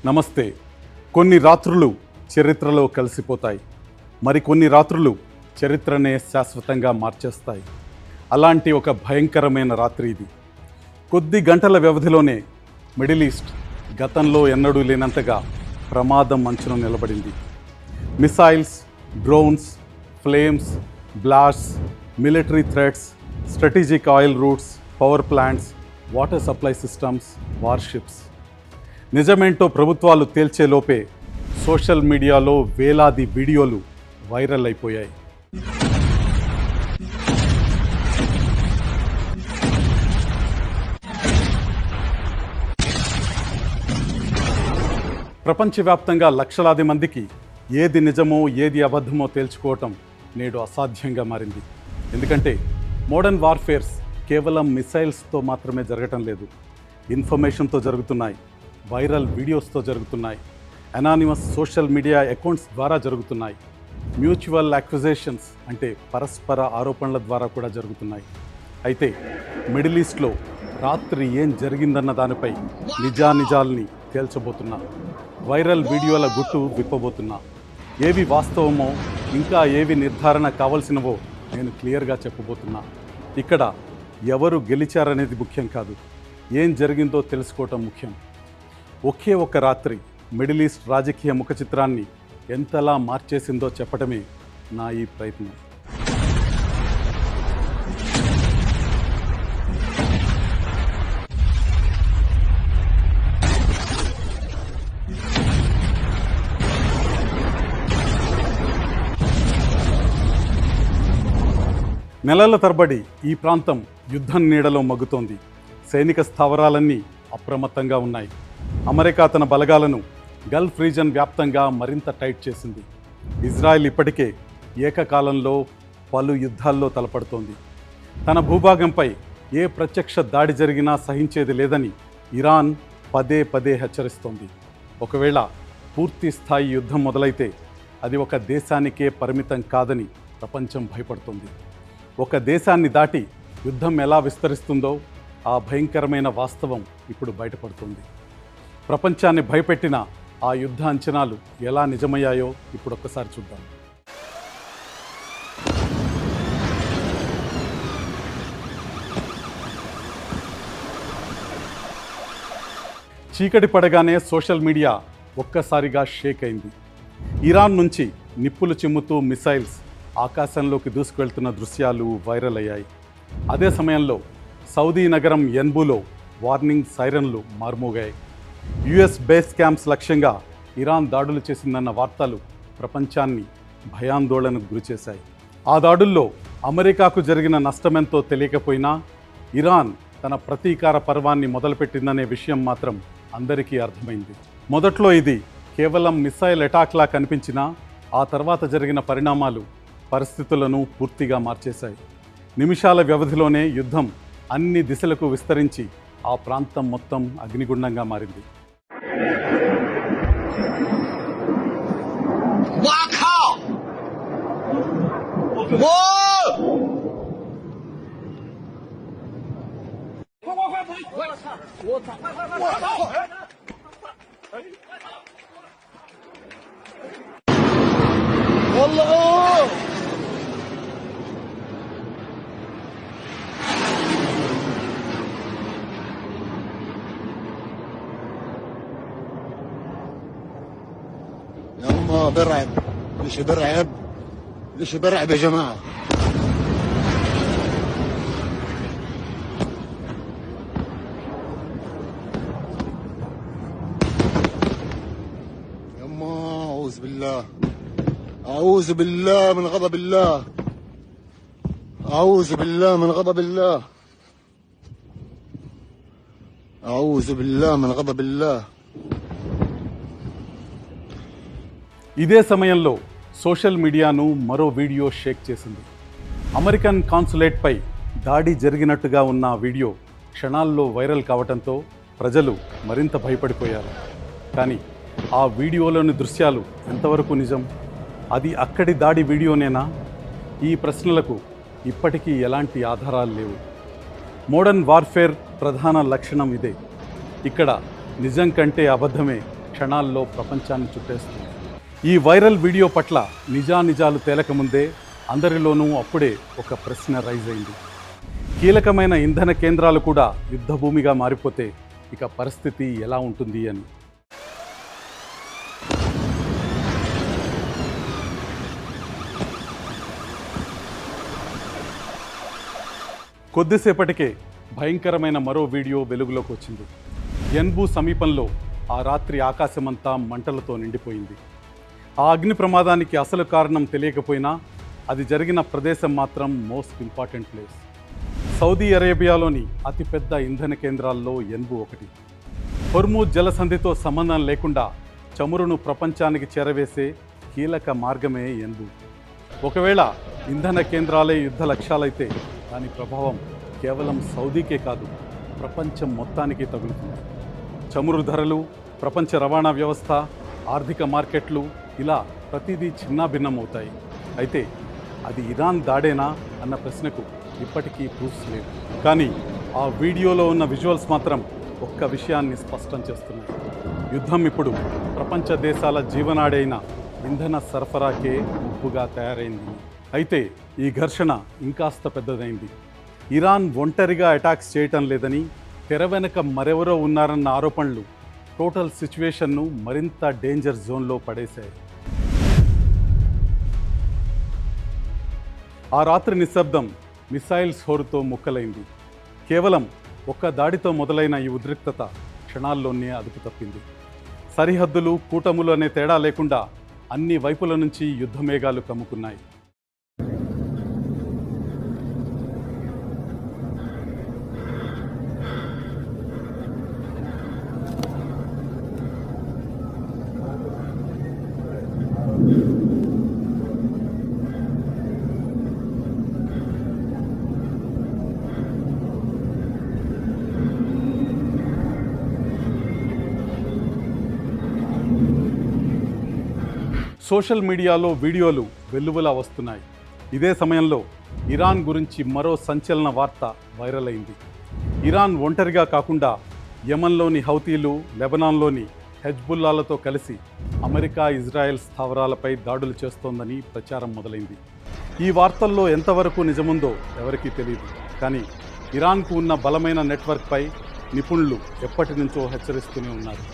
నమస్తే. కొన్ని రాత్రులు చరిత్రలో కలిసిపోతాయి, మరికొన్ని రాత్రులు చరిత్రనే శాశ్వతంగా మార్చేస్తాయి. అలాంటి ఒక భయంకరమైన రాత్రి ఇది. కొద్ది గంటల వ్యవధిలోనే మిడిల్ ఈస్ట్ గతంలో ఎన్నడూ లేనంతగా ప్రమాదం అంచున నిలబడింది. Missiles, drones, flames, blasts, military threats, strategic oil routes, power plants, water supply systems, warships. నిజమేంటో ప్రభుత్వాలు తేల్చేలోపే సోషల్ మీడియాలో వేలాది వీడియోలు వైరల్ అయిపోయాయి. ప్రపంచవ్యాప్తంగా లక్షలాది మందికి ఏది నిజమో ఏది అబద్ధమో తేల్చుకోవటం నేడు అసాధ్యంగా మారింది. ఎందుకంటే మోడర్న్ వార్ఫేర్స్ కేవలం మిసైల్స్తో మాత్రమే జరగటం లేదు, ఇన్ఫర్మేషన్తో జరుగుతున్నాయి, వైరల్ వీడియోస్తో జరుగుతున్నాయి, అనానిమస్ సోషల్ మీడియా అకౌంట్స్ ద్వారా జరుగుతున్నాయి, మ్యూచువల్ అక్విజిషన్స్ అంటే పరస్పర ఆరోపణల ద్వారా కూడా జరుగుతున్నాయి. అయితే మిడిల్ ఈస్ట్లో రాత్రి ఏం జరిగిందన్న దానిపై నిజానిజాల్ని తేల్చబోతున్నా. వైరల్ వీడియోల గుట్టు విప్పబోతున్నా. ఏవి వాస్తవమో ఇంకా ఏవి నిర్ధారణ కావాల్సినవో నేను క్లియర్గా చెప్పబోతున్నా. ఇక్కడ ఎవరు గెలిచారనేది ముఖ్యం కాదు, ఏం జరిగిందో తెలుసుకోవటం ముఖ్యం. ఒకే ఒక్క రాత్రి మిడిల్ ఈస్ట్ రాజకీయ ముఖ చిత్రాన్ని ఎంతలా మార్చేసిందో చెప్పడమే నా ఈ ప్రయత్నం. నెలల తరబడి ఈ ప్రాంతం యుద్ధం నీడలో మగ్గుతోంది. సైనిక స్థావరాలన్నీ అప్రమత్తంగా ఉన్నాయి. అమెరికా తన బలగాలను గల్ఫ్ రీజన్ వ్యాప్తంగా మరింత టైట్ చేసింది. ఇజ్రాయెల్ ఇప్పటికే ఏకకాలంలో పలు యుద్ధాల్లో తలపడుతోంది. తన భూభాగంపై ఏ ప్రత్యక్ష దాడి జరిగినా సహించేది లేదని ఇరాన్ పదే పదే హెచ్చరిస్తోంది. ఒకవేళ పూర్తి స్థాయి యుద్ధం మొదలైతే అది ఒక దేశానికే పరిమితం కాదని ప్రపంచం భయపడుతోంది. ఒక దేశాన్ని దాటి యుద్ధం ఎలా విస్తరిస్తుందో ఆ భయంకరమైన వాస్తవం ఇప్పుడు బయటపడుతుంది. ప్రపంచాన్ని భయపెట్టిన ఆ యుద్ధ అంచనాలు ఎలా నిజమయ్యాయో ఇప్పుడు ఒక్కసారి చూద్దాం. చీకటి పడగానే సోషల్ మీడియా ఒక్కసారిగా షేక్ అయింది. ఇరాన్ నుంచి నిప్పులు చిమ్ముతూ మిసైల్స్ ఆకాశంలోకి దూసుకువెళ్తున్న దృశ్యాలు వైరల్ అయ్యాయి. అదే సమయంలో సౌదీ నగరం ఎన్బులో వార్నింగ్ సైరన్లు మార్మోగాయి. యుఎస్ బేస్ క్యాంప్స్ లక్ష్యంగా ఇరాన్ దాడులు చేసిందన్న వార్తలు ప్రపంచాన్ని భయాందోళనకు గురిచేశాయి. ఆ దాడుల్లో అమెరికాకు జరిగిన నష్టమెంతో తెలియకపోయినా ఇరాన్ తన ప్రతీకార పర్వాన్ని మొదలుపెట్టిందనే విషయం మాత్రం అందరికీ అర్థమైంది. మొదట్లో ఇది కేవలం మిసైల్ అటాక్లా కనిపించినా ఆ తర్వాత జరిగిన పరిణామాలు పరిస్థితులను పూర్తిగా మార్చేశాయి. నిమిషాల వ్యవధిలోనే యుద్ధం అన్ని దిశలకు విస్తరించి ఆ ప్రాంతం మొత్తం అగ్నిగుండంగా మారింది. يما برعب، ليش برعب؟ ليش برعب يا جماعة؟ يما أعوذ بالله، أعوذ بالله من غضب الله، أعوذ بالله من غضب الله، أعوذ بالله من غضب الله. ఇదే సమయంలో సోషల్ మీడియాను మరో వీడియో షేక్ చేసింది. అమెరికన్ కాన్సులేట్పై దాడి జరిగినట్టుగా ఉన్న వీడియో క్షణాల్లో వైరల్ కావడంతో ప్రజలు మరింత భయపడిపోయారు. కానీ ఆ వీడియోలోని దృశ్యాలు ఎంతవరకు నిజం? అది అక్కడి దాడి వీడియోనేనా? ఈ ప్రశ్నలకు ఇప్పటికీ ఎలాంటి ఆధారాలు లేవు. మోడర్న్ వార్ఫేర్ ప్రధాన లక్షణం ఇదే. ఇక్కడ నిజం కంటే అబద్ధమే క్షణాల్లో ప్రపంచాన్ని చుట్టేస్తుంది. ఈ వైరల్ వీడియో పట్ల నిజానిజాలు తేలకముందే అందరిలోనూ అప్పుడే ఒక ప్రశ్న రైజ్ అయింది. కీలకమైన ఇంధన కేంద్రాలు కూడా యుద్ధభూమిగా మారిపోతే ఇక పరిస్థితి ఎలా ఉంటుంది అని. కొద్దిసేపటికే భయంకరమైన మరో వీడియో వెలుగులోకి వచ్చింది. ఎన్బు సమీపంలో ఆ రాత్రి ఆకాశమంతా మంటలతో నిండిపోయింది. ఆ అగ్ని ప్రమాదానికి అసలు కారణం తెలియకపోయినా అది జరిగిన ప్రదేశం మాత్రం మోస్ట్ ఇంపార్టెంట్ ప్లేస్. సౌదీ అరేబియాలోని అతిపెద్ద ఇంధన కేంద్రాల్లో ఎన్బు ఒకటి. హొర్ముజ్ జలసంధితో సంబంధం లేకుండా చమురును ప్రపంచానికి చేరవేసే కీలక మార్గమే ఎన్బు. ఒకవేళ ఇంధన కేంద్రాలే యుద్ధ లక్ష్యాలైతే దాని ప్రభావం కేవలం సౌదీకే కాదు, ప్రపంచం మొత్తానికి తగులుతుంది. చమురు ధరలు, ప్రపంచ రవాణా వ్యవస్థ, ఆర్థిక మార్కెట్లు ఇలా ప్రతిదీ చిన్నాభిన్నమవుతాయి. అయితే అది ఇరాన్ దాడేనా అన్న ప్రశ్నకు ఇప్పటికీ ప్రూఫ్స్ లేవు. కానీ ఆ వీడియోలో ఉన్న విజువల్స్ మాత్రం ఒక్క విషయాన్ని స్పష్టం చేస్తున్నాయి. యుద్ధం ఇప్పుడు ప్రపంచ దేశాల జీవనాడైన ఇంధన సరఫరాకే ముప్పుగా తయారైంది. అయితే ఈ ఘర్షణ ఇంకాస్త పెద్దదైంది. ఇరాన్ ఒంటరిగా అటాక్స్ చేయటం లేదని, తెర వెనక మరెవరో ఉన్నారన్న ఆరోపణలు టోటల్ సిచ్యువేషన్ను మరింత డేంజర్ జోన్లో పడేశాయి. ఆ రాత్రి నిశ్శబ్దం మిసైల్స్ హోరుతో ముక్కలైంది. కేవలం ఒక్క దాడితో మొదలైన ఈ ఉద్రిక్తత క్షణాల్లోనే అదుపు తప్పింది. సరిహద్దులు, కూటములు అనే తేడా లేకుండా అన్ని వైపుల నుంచి యుద్ధమేఘాలు కమ్ముకున్నాయి. సోషల్ మీడియాలో వీడియోలు వెల్లువలా వస్తున్నాయి. ఇదే సమయంలో ఇరాన్ గురించి మరో సంచలన వార్త వైరల్ అయింది. ఇరాన్ ఒంటరిగా కాకుండా యెమెన్లోని హౌతీలు, లెబనాన్లోని హెజ్బుల్లాలతో కలిసి అమెరికా, ఇజ్రాయెల్ స్థావరాలపై దాడులు చేస్తోందని ప్రచారం మొదలైంది. ఈ వార్తల్లో ఎంతవరకు నిజముందో ఎవరికీ తెలియదు. కానీ ఇరాన్కు ఉన్న బలమైన నెట్వర్క్పై నిపుణులు ఎప్పటి నుంచో హెచ్చరిస్తూనే ఉన్నారు.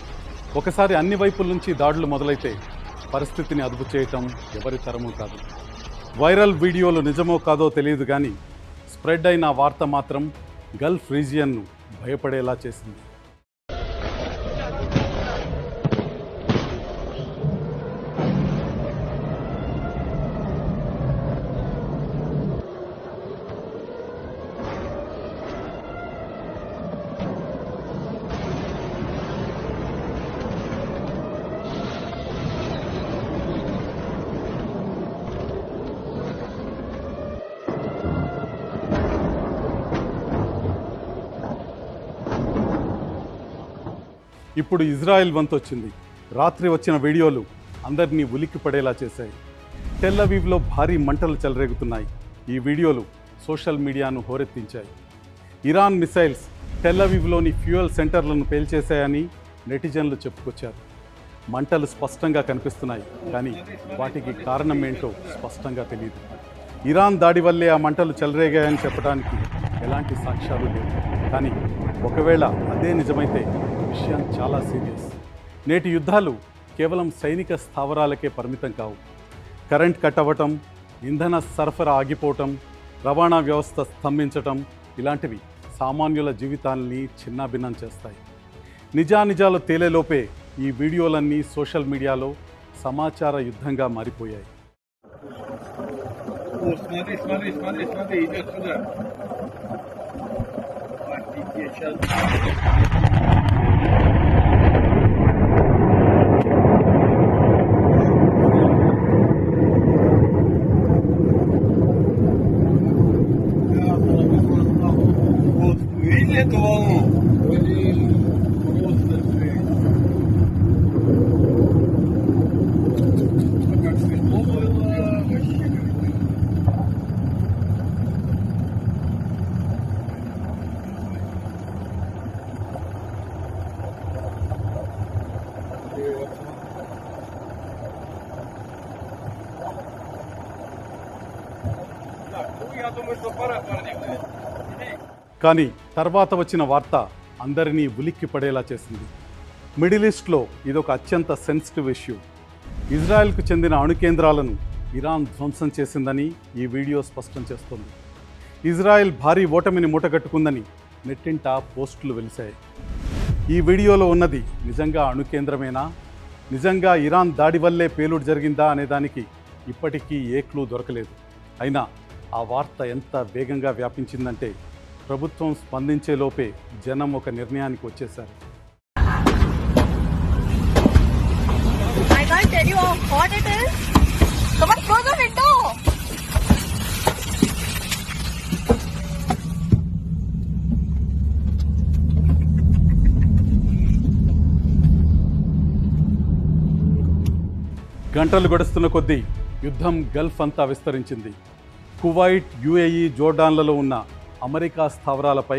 ఒకసారి అన్ని వైపుల నుంచి దాడులు మొదలైతే పరిస్థితిని అదుపు చేయటం ఎవరి తరమూ కాదు. వైరల్ వీడియోలు నిజమో కాదో తెలియదు, కానీ స్ప్రెడ్ అయిన వార్త మాత్రం గల్ఫ్ రీజియన్ను భయపడేలా చేసింది. ఇప్పుడు ఇజ్రాయెల్ వంతు వచ్చింది. రాత్రి వచ్చిన వీడియోలు అందరినీ ఉలిక్కి పడేలా చేశాయి. టెల్ అవీవ్లో భారీ మంటలు చెలరేగుతున్నాయి. ఈ వీడియోలు సోషల్ మీడియాను హోరెత్తించాయి. ఇరాన్ మిసైల్స్ టెల్ అవీవ్లోని ఫ్యూయల్ సెంటర్లను పేల్చేశాయని నెటిజన్లు చెప్పుకొచ్చారు. మంటలు స్పష్టంగా కనిపిస్తున్నాయి, కానీ వాటికి కారణం ఏంటో స్పష్టంగా తెలియదు. ఇరాన్ దాడి వల్లే ఆ మంటలు చెలరేగాయని చెప్పడానికి ఎలాంటి సాక్ష్యాలు లేవు. కానీ ఒకవేళ అదే నిజమైతే విషయం చాలా సీరియస్. నేటి యుద్ధాలు కేవలం సైనిక స్థావరాలకే పరిమితం కావు. కరెంట్ కట్ అవ్వటం, ఇంధన సరఫరా ఆగిపోవటం, రవాణా వ్యవస్థ స్తంభించటం ఇలాంటివి సామాన్యుల జీవితాల్ని చిన్నాభిన్నం చేస్తాయి. నిజానిజాలు తేలేలోపే ఈ వీడియోలన్నీ సోషల్ మీడియాలో సమాచార యుద్ధంగా మారిపోయాయి. Смотри, идет сюда. Сейчас. Вот, видели эту волну? Просто как светло было вообще. Я думаю, что пора, парни. కానీ తర్వాత వచ్చిన వార్త అందరినీ ఉలిక్కి పడేలా చేసింది. మిడిల్ ఈస్ట్లో ఇదొక అత్యంత సెన్సిటివ్ ఇష్యూ. ఇజ్రాయెల్కు చెందిన అణు కేంద్రాలను ఇరాన్ ధ్వంసం చేసిందని ఈ వీడియో స్పష్టం చేస్తోంది. ఇజ్రాయెల్ భారీ ఓటమిని మూటగట్టుకుందని నెట్టింట పోస్టులు వెలిశాయి. ఈ వీడియోలో ఉన్నది నిజంగా అణు కేంద్రమేనా, నిజంగా ఇరాన్ దాడి వల్లే పేలుడు జరిగిందా అనే దానికి ఇప్పటికీ ఏ క్లూ దొరకలేదు. అయినా ఆ వార్త ఎంత వేగంగా వ్యాపించిందంటే ప్రభుత్వం స్పందించే లోపే జనం ఒక నిర్ణయానికి వచ్చేశారు. I can't tell you how hot it is. Come on, close the window. గంటలు గడుస్తున్న కొద్దీ యుద్ధం గల్ఫ్ అంతా విస్తరించింది. కువైట్, యుఏఈ, జోర్డాన్లలో ఉన్న అమెరికా స్థావరాలపై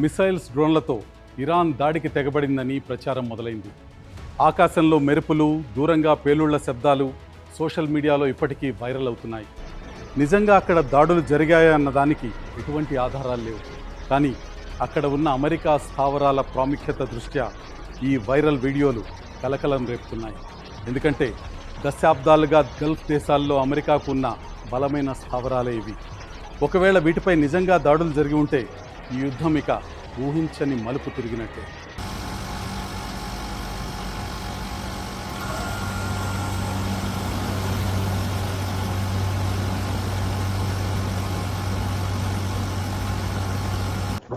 మిసైల్స్, డ్రోన్లతో ఇరాన్ దాడికి తెగబడిందని ప్రచారం మొదలైంది. ఆకాశంలో మెరుపులు, దూరంగా పేలుళ్ల శబ్దాలు సోషల్ మీడియాలో ఇప్పటికీ వైరల్ అవుతున్నాయి. నిజంగా అక్కడ దాడులు జరిగాయా అన్న దానికి ఎటువంటి ఆధారాలు లేవు. కానీ అక్కడ ఉన్న అమెరికా స్థావరాల ప్రాముఖ్యత దృష్ట్యా ఈ వైరల్ వీడియోలు కలకలం రేపుతున్నాయి. ఎందుకంటే దశాబ్దాలుగా గల్ఫ్ దేశాల్లో అమెరికాకు ఉన్న బలమైన స్థావరాలే ఇవి. ఒకవేళ వీటిపై నిజంగా దాడులు జరిగి ఉంటే ఈ యుద్ధం ఇక ఊహించని మలుపు తిరిగినట్టే.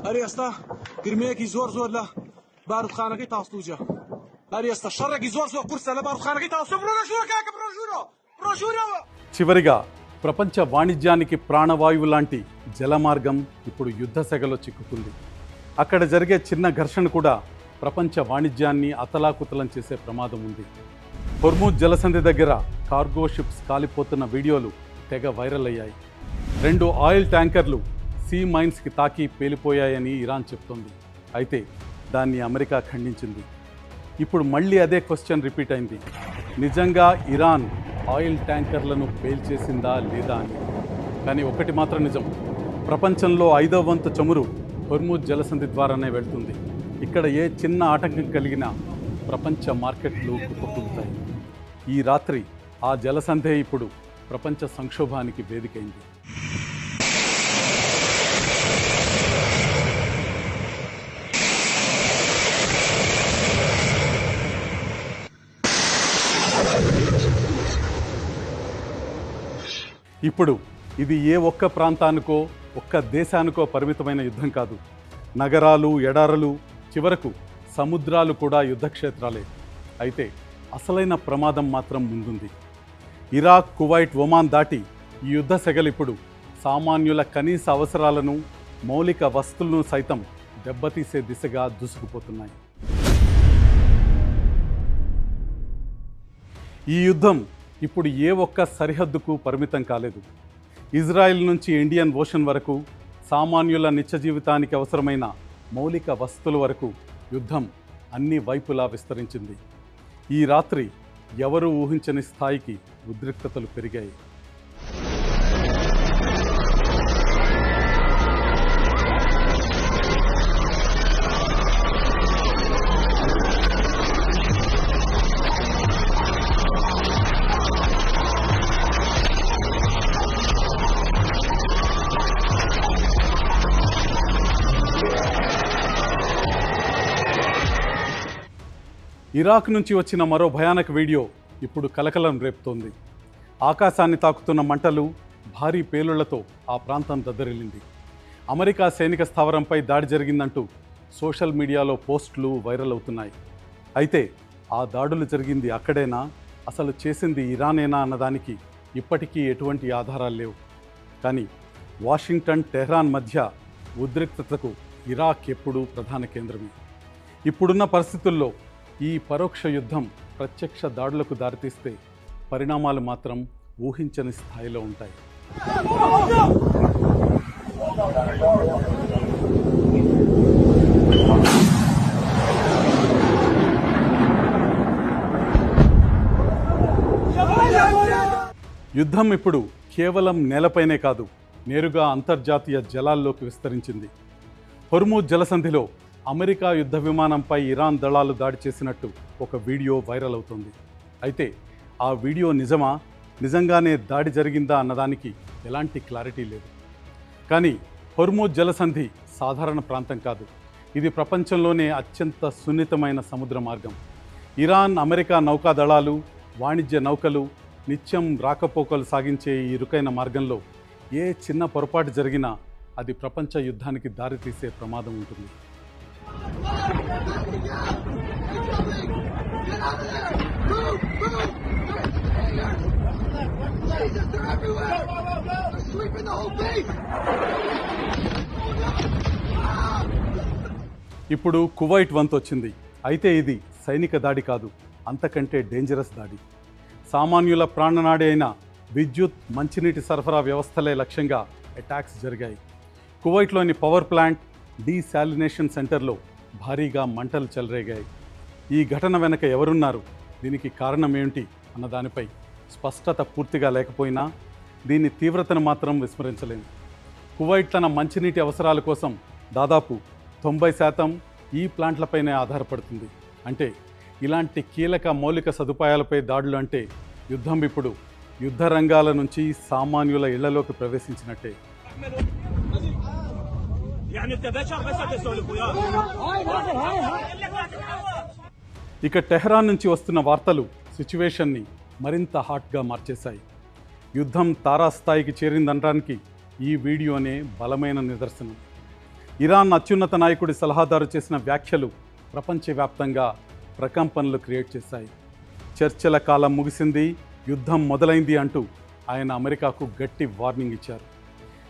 هاري استا كرميكي زور زور لا بارد خانقي تاسطوجا هاري استا شرقي زور زور كرسي لا بارد خانقي تاسطو بروجورا كاك بروجورا చివరిగా ప్రపంచ వాణిజ్యానికి ప్రాణవాయువు లాంటి జలమార్గం ఇప్పుడు యుద్ధ సెగలో చిక్కుకుంది. అక్కడ జరిగే చిన్న ఘర్షణ కూడా ప్రపంచ వాణిజ్యాన్ని అతలాకుతలం చేసే ప్రమాదం ఉంది. హొర్ముజ్ జలసంధి దగ్గర కార్గో షిప్స్ కాలిపోతున్న వీడియోలు తెగ వైరల్ అయ్యాయి. 2 ఆయిల్ ట్యాంకర్లు సీ మైన్స్కి తాకి పేలిపోయాయని ఇరాన్ చెప్తోంది. అయితే దాన్ని అమెరికా ఖండించింది. ఇప్పుడు మళ్ళీ అదే క్వశ్చన్ రిపీట్ అయింది. నిజంగా ఇరాన్ ఆయిల్ ట్యాంకర్లను పేల్చేసిందా లేదా అని. కానీ ఒకటి మాత్రం నిజం, ప్రపంచంలో 5వ వంతు చమురు హొర్ముజ్ జలసంధి ద్వారానే వెళ్తుంది. ఇక్కడ ఏ చిన్న ఆటంకం కలిగినా ప్రపంచ మార్కెట్లు కుప్పకూలుతాయి. ఈ రాత్రి ఆ జలసంధే ఇప్పుడు ప్రపంచ సంక్షోభానికి వేదికైంది. ఇప్పుడు ఇది ఏ ఒక్క ప్రాంతానికో ఒక్క దేశానికో పరిమితమైన యుద్ధం కాదు. నగరాలు, ఎడారులు, చివరకు సముద్రాలు కూడా యుద్ధక్షేత్రాలే. అయితే అసలైన ప్రమాదం మాత్రం ముందుంది. ఇరాక్, కువైట్, ఒమాన్ దాటి ఈ యుద్ధ సెగలు ఇప్పుడు సామాన్యుల కనీస అవసరాలను, మౌలిక వస్తువులను సైతం దెబ్బతీసే దిశగా దూసుకుపోతున్నాయి. ఈ యుద్ధం ఇప్పుడు ఏ ఒక్క సరిహద్దుకు పరిమితం కాలేదు. ఇజ్రాయెల్ నుంచి ఇండియన్ ఓషన్ వరకు, సామాన్యుల నిత్య జీవితానికి అవసరమైన మౌలిక వస్తువుల వరకు యుద్ధం అన్ని వైపులా విస్తరించింది. ఈ రాత్రి ఎవరూ ఊహించని స్థాయికి ఉద్రిక్తతలు పెరిగాయి. ఇరాక్ నుంచి వచ్చిన మరో భయానక వీడియో ఇప్పుడు కలకలం రేపుతోంది. ఆకాశాన్ని తాకుతున్న మంటలు, భారీ పేలుళ్లతో ఆ ప్రాంతం దద్దరిల్లింది. అమెరికా సైనిక స్థావరంపై దాడి జరిగిందంటూ సోషల్ మీడియాలో పోస్టులు వైరల్ అవుతున్నాయి. అయితే ఆ దాడులు జరిగింది అక్కడేనా, అసలు చేసింది ఇరానేనా అన్నదానికి ఇప్పటికీ ఎటువంటి ఆధారాలు లేవు. కానీ వాషింగ్టన్, టెహ్రాన్ మధ్య ఉద్రిక్తతకు ఇరాక్ ఎప్పుడూ ప్రధాన కేంద్రమే. ఇప్పుడున్న పరిస్థితుల్లో ఈ పరోక్ష యుద్ధం ప్రత్యక్ష దాడులకు దారితీస్తే పరిణామాలు మాత్రం ఊహించని స్థాయిలో ఉంటాయి. యుద్ధం ఇప్పుడు కేవలం నేలపైనే కాదు, నేరుగా అంతర్జాతీయ జలాల్లోకి విస్తరించింది. హొర్ముజ్ జలసంధిలో అమెరికా యుద్ధ విమానంపై ఇరాన్ దళాలు దాడి చేసినట్టు ఒక వీడియో వైరల్ అవుతుంది. అయితే ఆ వీడియో నిజమా, నిజంగానే దాడి జరిగిందా అన్నదానికి ఎలాంటి క్లారిటీ లేదు. కానీ హొర్ముజ్ జలసంధి సాధారణ ప్రాంతం కాదు. ఇది ప్రపంచంలోనే అత్యంత సున్నితమైన సముద్ర మార్గం. ఇరాన్, అమెరికా నౌకా దళాలు, వాణిజ్య నౌకలు నిత్యం రాకపోకలు సాగించే ఈ ఇరుకైన మార్గంలో ఏ చిన్న పొరపాటు జరిగినా అది ప్రపంచ యుద్ధానికి దారితీసే ప్రమాదం ఉంటుంది. ఇప్పుడు కువైట్ వంతు వచ్చింది. అయితే ఇది సైనిక దాడి కాదు, అంతకంటే డేంజరస్ దాడి. సామాన్యుల ప్రాణనాడి అయిన విద్యుత్, మంచినీటి సరఫరా వ్యవస్థలే లక్ష్యంగా అటాక్స్ జరిగాయి. కువైట్లోని పవర్ ప్లాంట్, డీశాలినేషన్ సెంటర్లో భారీగా మంటలు చెలరేగాయి. ఈ ఘటన వెనక ఎవరున్నారు, దీనికి కారణం ఏమిటి అన్న దానిపై స్పష్టత పూర్తిగా లేకపోయినా దీని తీవ్రతను మాత్రం విస్మరించలేము. కువైట్ తన మంచినీటి అవసరాల కోసం దాదాపు 90% ఈ ప్లాంట్లపైనే ఆధారపడుతుంది. అంటే ఇలాంటి కీలక మౌలిక సదుపాయాలపై దాడులు అంటే యుద్ధం ఇప్పుడు యుద్ధ రంగాల నుంచి సామాన్యుల ఇళ్లలోకి ప్రవేశించినట్టే. ఇక టెహ్రాన్ నుంచి వస్తున్న వార్తలు సిచ్యువేషన్ని మరింత హాట్గా మార్చేశాయి. యుద్ధం తారాస్థాయికి చేరిందనడానికి ఈ వీడియోనే బలమైన నిదర్శనం. ఇరాన్ అత్యున్నత నాయకుడి సలహాదారు చేసిన వ్యాఖ్యలు ప్రపంచవ్యాప్తంగా ప్రకంపనలు క్రియేట్ చేశాయి. చర్చల కాలం ముగిసింది, యుద్ధం మొదలైంది అంటూ ఆయన అమెరికాకు గట్టి వార్నింగ్ ఇచ్చారు.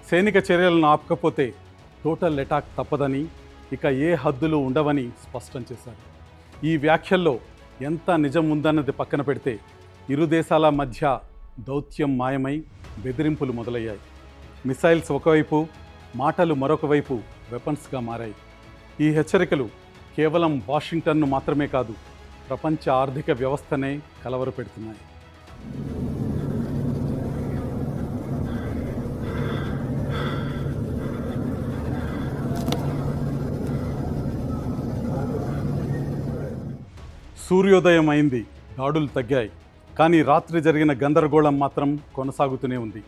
సైనిక చర్యలను ఆపకపోతే టోటల్ అటాక్ తప్పదని, ఇక ఏ హద్దులు ఉండవని స్పష్టం చేశారు. ఈ వ్యాఖ్యల్లో ఎంత నిజం ఉందన్నది పక్కన పెడితే ఇరు దేశాల మధ్య దౌత్యం మాయమై బెదిరింపులు మొదలయ్యాయి. మిసైల్స్ ఒకవైపు, మాటలు మరొక వైపు వెపన్స్గా మారాయి. ఈ హెచ్చరికలు కేవలం వాషింగ్టన్ను మాత్రమే కాదు, ప్రపంచ ఆర్థిక వ్యవస్థనే కలవరపెడుతున్నాయి. సూర్యోదయం అయింది, దాడులు తగ్గాయి. కానీ రాత్రి జరిగిన గందరగోళం మాత్రం కొనసాగుతూనే ఉంది.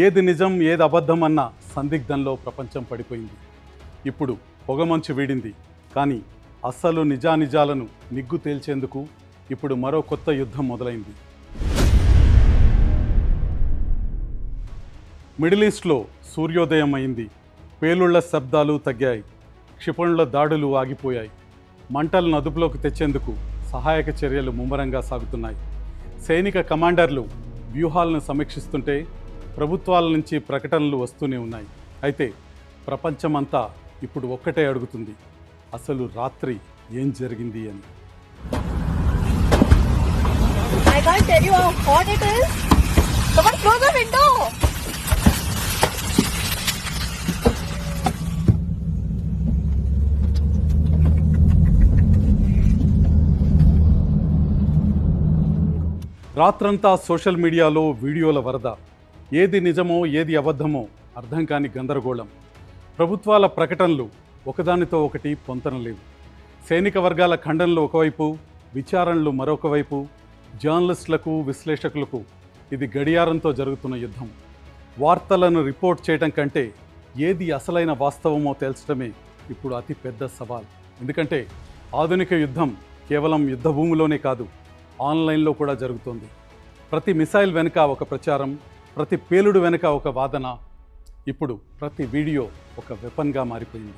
ఏది నిజం, ఏది అబద్ధం అన్న సందిగ్ధంలో ప్రపంచం పడిపోయింది. ఇప్పుడు పొగమంచు వీడింది, కానీ అసలు నిజానిజాలను నిగ్గు తేల్చేందుకు ఇప్పుడు మరో కొత్త యుద్ధం మొదలైంది. మిడిల్ ఈస్ట్లో సూర్యోదయం అయింది, పేలుళ్ల శబ్దాలు తగ్గాయి, క్షిపణుల దాడులు ఆగిపోయాయి. మంటలను అదుపులోకి తెచ్చేందుకు సహాయక చర్యలు ముమ్మరంగా సాగుతున్నాయి. సైనిక కమాండర్లు వ్యూహాలను సమీక్షిస్తుంటే ప్రభుత్వాల నుంచి ప్రకటనలు వస్తూనే ఉన్నాయి. అయితే ప్రపంచమంతా ఇప్పుడు ఒక్కటే అడుగుతుంది, అసలు రాత్రి ఏం జరిగింది అని. I can't tell you how hot it is. Someone close the window. రాత్రంతా సోషల్ మీడియాలో వీడియోల వరద. ఏది నిజమో ఏది అబద్ధమో అర్థం కాని గందరగోళం. ప్రభుత్వాల ప్రకటనలు ఒకదానితో ఒకటి పొంతనలేవు. సైనిక వర్గాల ఖండనలు ఒకవైపు, విచారణలు మరొక వైపు. జర్నలిస్టులకు, విశ్లేషకులకు ఇది గడియారంతో జరుగుతున్న యుద్ధం. వార్తలను రిపోర్ట్ చేయడం కంటే ఏది అసలైన వాస్తవమో తేల్చడమే ఇప్పుడు అతి పెద్ద సవాల్. ఎందుకంటే ఆధునిక యుద్ధం కేవలం యుద్ధ భూమిలోనే కాదు, ఆన్లైన్లో కూడా జరుగుతోంది. ప్రతి మిసైల్ వెనుక ఒక ప్రచారం, ప్రతి పేలుడు వెనుక ఒక వాదన. ఇప్పుడు ప్రతి వీడియో ఒక వెపన్గా మారిపోయింది.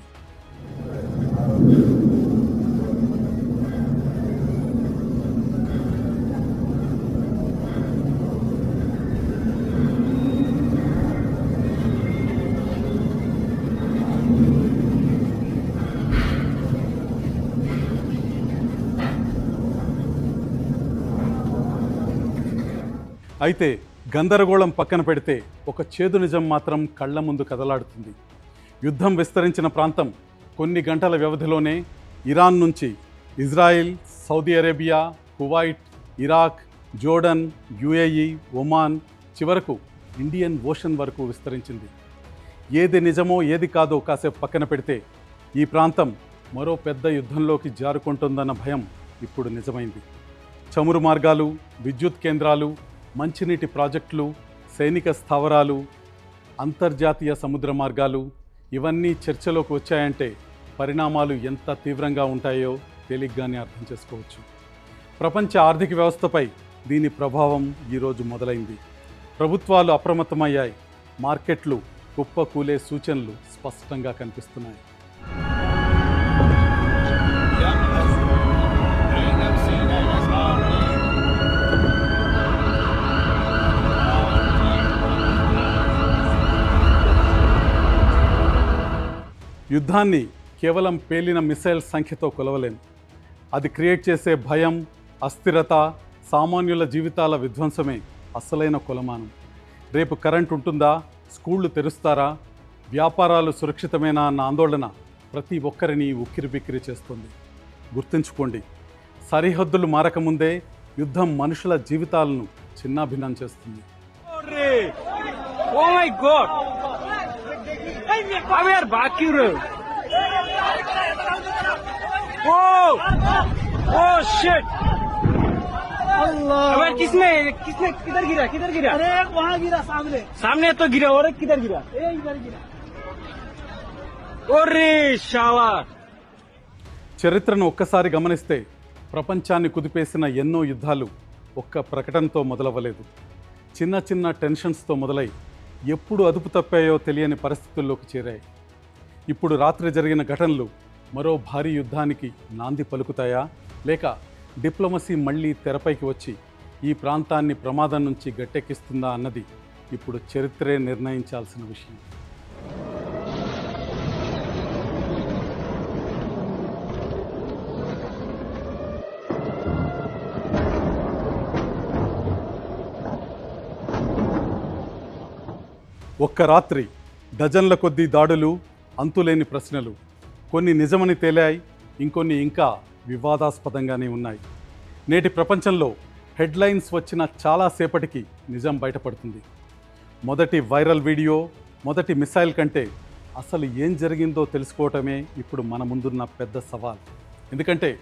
అయితే గందరగోళం పక్కన పెడితే ఒక చేదు నిజం మాత్రం కళ్ళ ముందు కదలాడుతుంది. యుద్ధం విస్తరించిన ప్రాంతం కొన్ని గంటల వ్యవధిలోనే ఇరాన్ నుంచి Israel, Saudi Arabia, Kuwait, Iraq, Jordan, UAE, Oman, చివరకు ఇండియన్ ఓషన్ వరకు విస్తరించింది. ఏది నిజమో ఏది కాదో కాసేపు పక్కన పెడితే ఈ ప్రాంతం మరో పెద్ద యుద్ధంలోకి జారుకుంటుందన్న భయం ఇప్పుడు నిజమైంది. చమురు మార్గాలు, విద్యుత్ కేంద్రాలు, మంచినీటి ప్రాజెక్టులు, సైనిక స్థావరాలు, అంతర్జాతీయ సముద్ర మార్గాలు ఇవన్నీ చర్చలోకి వచ్చాయంటే పరిణామాలు ఎంత తీవ్రంగా ఉంటాయో తేలిగ్గానే అర్థం చేసుకోవచ్చు. ప్రపంచ ఆర్థిక వ్యవస్థపై దీని ప్రభావం ఈరోజు మొదలైంది. ప్రభుత్వాలు అప్రమత్తమయ్యాయి. మార్కెట్లు కుప్పకూలే సూచనలు స్పష్టంగా కనిపిస్తున్నాయి. యుద్ధాన్ని కేవలం పేలిన మిసైల్ సంఖ్యతో కొలవలేం. అది క్రియేట్ చేసే భయం, అస్థిరత, సామాన్యుల జీవితాల విధ్వంసమే అసలైన కొలమానం. రేపు కరెంట్ ఉంటుందా, స్కూళ్ళు తెరుస్తారా, వ్యాపారాలు సురక్షితమేనా అన్న ఆందోళన ప్రతి ఒక్కరిని ఉక్కిరిబిక్కిరి చేస్తుంది. గుర్తుంచుకోండి, సరిహద్దులు మారకముందే యుద్ధం మనుషుల జీవితాలను చిన్నాభిన్నం చేస్తుంది. Oh my God! How are बाकी रे? Oh! Oh shit! अल्लाह अबे किसने किधर गिरा? अरे वहाँ गिरा सामने तो गिरा और किधर गिरा? इधर गिरा ओरे शाला! చరిత్రను ఒక్కసారి గమనిస్తే ప్రపంచాన్ని కుదిపేసిన ఎన్నో యుద్ధాలు ఒక్క ప్రకటనతో మొదలవ్వలేదు. చిన్న చిన్న టెన్షన్స్తో మొదలై ఎప్పుడు అదుపు తప్పాయో తెలియని పరిస్థితుల్లోకి చేరాయి. ఇప్పుడు రాత్రి జరిగిన ఘటనలు మరో భారీ యుద్ధానికి నాంది పలుకుతాయా, లేక డిప్లొమసీ మళ్ళీ తెరపైకి వచ్చి ఈ ప్రాంతాన్ని ప్రమాదం నుంచి గట్టెక్కిస్తుందా అన్నది ఇప్పుడు చరిత్రే నిర్ణయించాల్సిన విషయం. ఒక్క రాత్రి డజన్ల కొద్దీ దాడులు, అంతులేని ప్రశ్నలు. కొన్ని నిజమని తేలాయి, ఇంకొన్ని ఇంకా వివాదాస్పదంగానే ఉన్నాయి. నేటి ప్రపంచంలో హెడ్లైన్స్ వచ్చిన చాలాసేపటికి నిజం బయటపడుతుంది. మొదటి వైరల్ వీడియో, మొదటి మిసైల్ కంటే అసలు ఏం జరిగిందో తెలుసుకోవటమే ఇప్పుడు మన ముందున్న పెద్ద సవాల్. ఎందుకంటే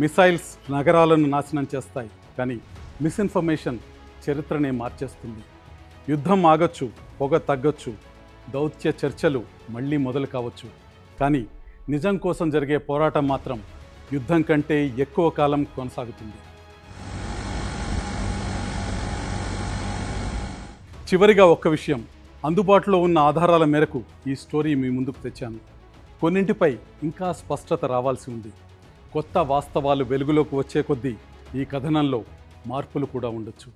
మిసైల్స్ నగరాలను నాశనం చేస్తాయి, కానీ మిస్ఇన్ఫర్మేషన్ చరిత్రనే మార్చేస్తుంది. యుద్ధం ఆగొచ్చు, పొగ తగ్గొచ్చు, దౌత్య చర్చలు మళ్ళీ మొదలు కావచ్చు, కానీ నిజం కోసం జరిగే పోరాటం మాత్రం యుద్ధం కంటే ఎక్కువ కాలం కొనసాగుతుంది. చివరిగా ఒక్క విషయం, అందుబాటులో ఉన్న ఆధారాల మేరకు ఈ స్టోరీ మీ ముందుకు తెచ్చాను. కొన్నింటిపై ఇంకా స్పష్టత రావాల్సి ఉంది. కొత్త వాస్తవాలు వెలుగులోకి వచ్చే కొద్దీ ఈ కథనంలో మార్పులు కూడా ఉండొచ్చు.